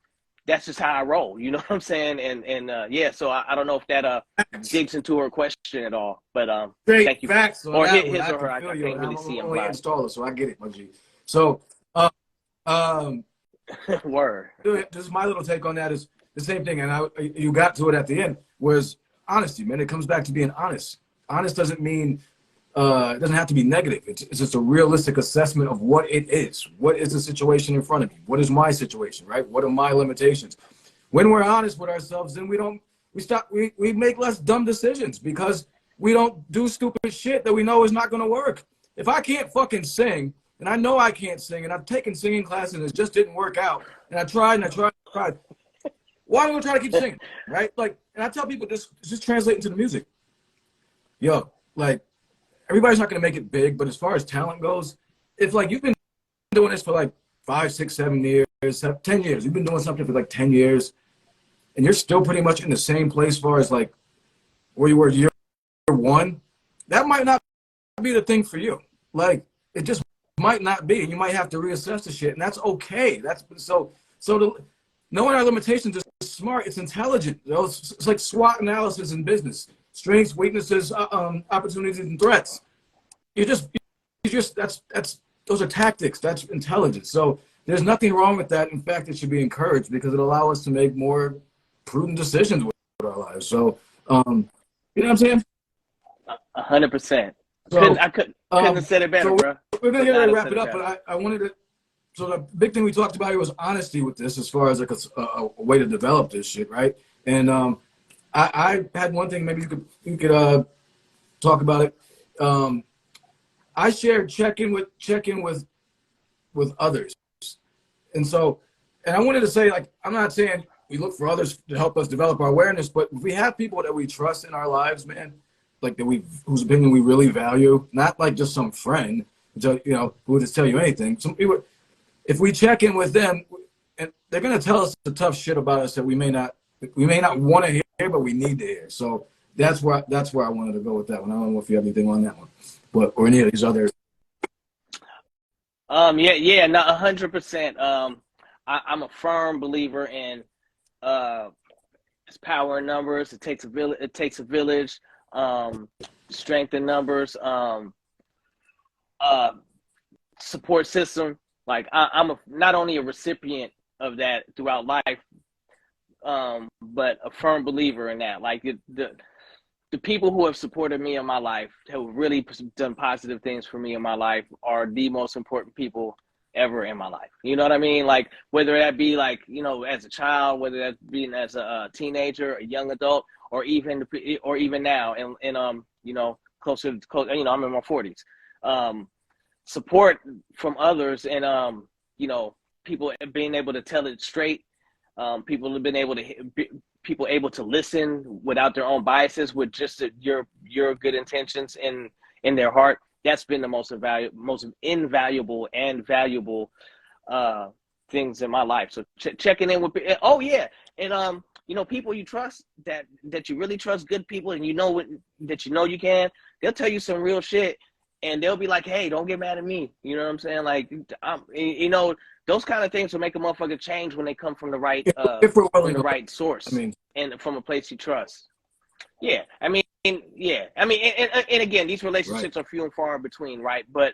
that's just how I roll. You know what I'm saying? And yeah. So I don't know if that digs into her question at all. But Great thank you. facts on Or that his one. or her. I Feel can't really see I'm him. only installer, so I get it, my G. So, Word. just my little take on that is the same thing, and you got to it at the end, was honesty, man. It comes back to being honest. Honest doesn't mean it doesn't have to be negative. It's just a realistic assessment of what it is. What is the situation in front of me? What is my situation, right? What are my limitations? When we're honest with ourselves, then we make less dumb decisions because we don't do stupid shit that we know is not going to work. If I can't fucking sing, and I know I can't sing, and I've taken singing classes and it just didn't work out, and I tried and I tried and I tried, why am I trying to keep singing, right? Like, and I tell people this just translate into the music. Yo, like, everybody's not going to make it big, but as far as talent goes, if, like, you've been doing this for like 5, 6, 7 years, 10 years, you've been doing something for like 10 years, and you're still pretty much in the same place as far as like where you were year one, that might not be the thing for you. Like, it just might not be. You might have to reassess the shit, and that's okay. Knowing our limitations is smart. It's intelligent. You know, it's like SWOT analysis in business: strengths, weaknesses, opportunities, and threats. Those are tactics. That's intelligence. So there's nothing wrong with that. In fact, it should be encouraged because it allows us to make more prudent decisions with our lives. So, you know what I'm saying? 100%. So, I couldn't have said it better, so bro. We're going to wrap it up, but I wanted to. So the big thing we talked about here was honesty with this, as far as like a way to develop this shit, right? And I had one thing. Maybe you could talk about it. I shared check in with others, and I wanted to say, like, I'm not saying we look for others to help us develop our awareness, but if we have people that we trust in our lives, man, like whose opinion we really value, not like just some friend, who will just tell you anything. Some people, if we check in with them, and they're gonna tell us the tough shit about us that we may not want to hear, but we need to hear. So that's where I wanted to go with that one. I don't know if you have anything on that one, or any of these others. Yeah, not 100%. I'm a firm believer in It's power in numbers. It takes a village. It takes a village. Um, Strength in numbers. Uh, Support system. Like I'm not only a recipient of that throughout life, but a firm believer in that. Like the people who have supported me in my life, who have really done positive things for me in my life, are the most important people ever in my life. You know what I mean? Like whether that be like, you know, as a child, whether that being as a teenager, a young adult, or even now, and you know, close, you know, I'm in my 40s. Support from others, and you know, people being able to tell it straight. People have been able to people able to listen without their own biases, with just your good intentions in their heart. That's been the most invaluable and valuable uh, things in my life. So checking in with, oh yeah, and you know, people you trust, that you really trust, good people, and you know that you know you can. They'll tell you some real shit, and they'll be like, "Hey, don't get mad at me." You know what I'm saying? Like, you know, those kind of things will make a motherfucker change when they come from the right If we're willing from the to, right I source mean, and from a place you trust. Yeah, I mean, yeah, I mean, and again, these right, relationships are few and far between, right? But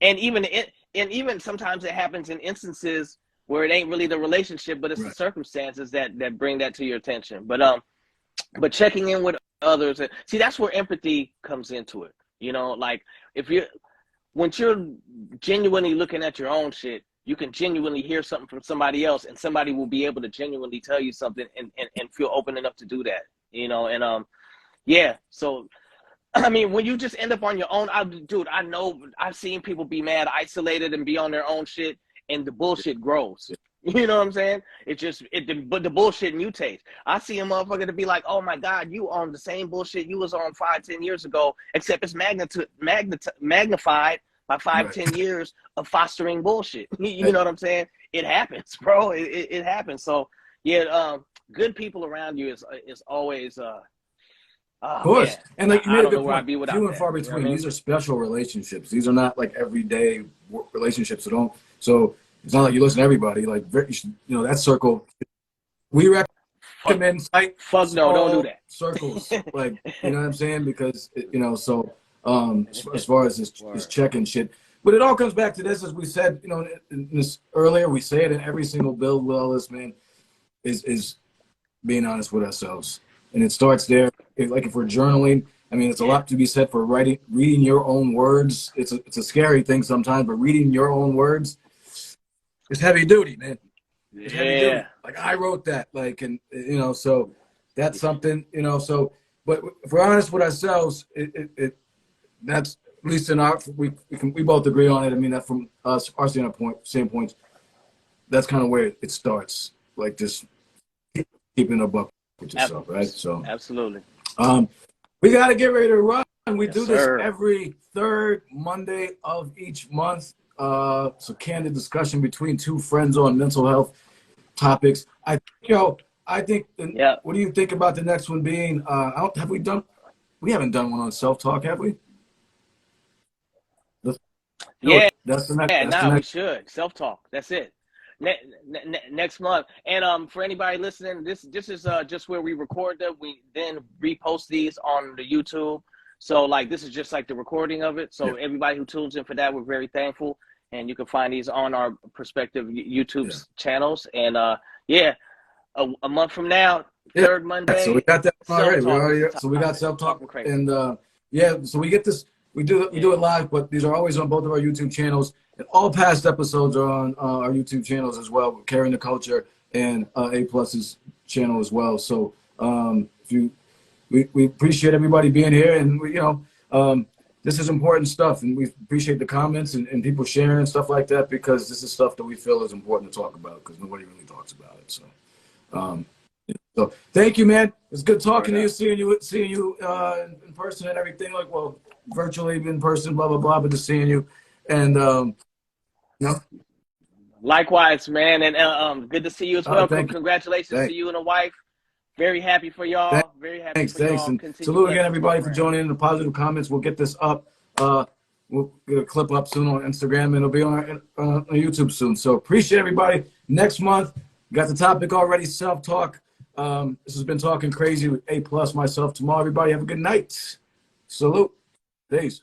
and even sometimes it happens in instances where it ain't really the relationship, but it's the right. circumstances that bring that to your attention. But checking in with others, and see, that's where empathy comes into it. You know, like if you're once you're genuinely looking at your own shit, you can genuinely hear something from somebody else, and somebody will be able to genuinely tell you something, and feel open enough to do that. You know, and yeah. So I mean, when you just end up on your own, dude, I know I've seen people be mad, isolated, and be on their own shit, and the bullshit grows. You know what I'm saying? But the bullshit mutates. I see a motherfucker to be like, oh my God, you on the same bullshit you was on 5, 10 years ago, except it's magnified by five, Right. 10 years of fostering bullshit. You Hey, know what I'm saying? It happens, bro. It happens. So yeah, good people around you is always of oh man, course. And like you I made a don't know good where I'd point. be without Few and that. far You know what I between. mean? These are special relationships. These are not like everyday relationships. So don't. So it's not like you listen to everybody. Like you know that circle. We Fuck, recommend tight, fuck no, don't do small that. circles. Like you know what I'm saying? Because you know. So as far as this Word. checking shit. But it all comes back to this, as we said, you know, in this earlier. We say it in every single bill with all this, man. Is being honest with ourselves. And it starts there. If we're journaling, I mean, it's a Yeah, lot to be said for reading your own words. It's a scary thing sometimes, but reading your own words is heavy duty, man. It's heavy duty. yeah, Like I wrote that, like, and you know, so that's something, you know. So, but if we're honest with ourselves, that's at least in our we both agree on it. I mean, that from us, our standpoint, that's kind of where it starts. Like just keeping a buck with yourself, right? So. absolutely. Um, we got to get ready to run. We Yes, do this sir. every third Monday of each month. It's a candid discussion between two friends on mental health topics. I think. Yeah, What do you think about the next one being? Have we done? We haven't done one on self talk, have we? Let's do it. yeah. That's the next. That's the Nah, we next. should self talk. That's it. Next month. And for anybody listening, this is just where we record them. We then repost these on the YouTube. So like this is just like the recording of it. Yeah, So everybody who tunes in for that, we're very thankful. And you can find these on our prospective YouTube yeah, channels. And yeah, a month from now, yeah. third So we Monday, got that one self already. We talk is the already. So we got topic. self talk, Talking crazy. and yeah. So we get this. We do it Yeah. live, but these are always on both of our YouTube channels. And all past episodes are on our YouTube channels as well, Carrying the Culture and A Plus's channel as well. So if you, we appreciate everybody being here, and this is important stuff, and we appreciate the comments and people sharing and stuff like that, because this is stuff that we feel is important to talk about because nobody really talks about it. Um, so thank you, man. It's good talking Word to you, up. seeing you in person and everything. Like, well, virtually in person, blah blah blah, but just seeing you, and you know, Likewise, man, and good to see you as well. thank you, Congratulations to thank, you and the wife. Very happy for y'all. Very happy for thanks, y'all. and Continue salute again, blessings, my everybody, for friend. joining in the positive comments. We'll get this up. We'll get a clip up soon on Instagram, and it'll be on YouTube soon. So appreciate everybody. Next month, got the topic already: self talk. This has been Talking Crazy with A plus myself tomorrow. Everybody have a good night. Salute. Peace.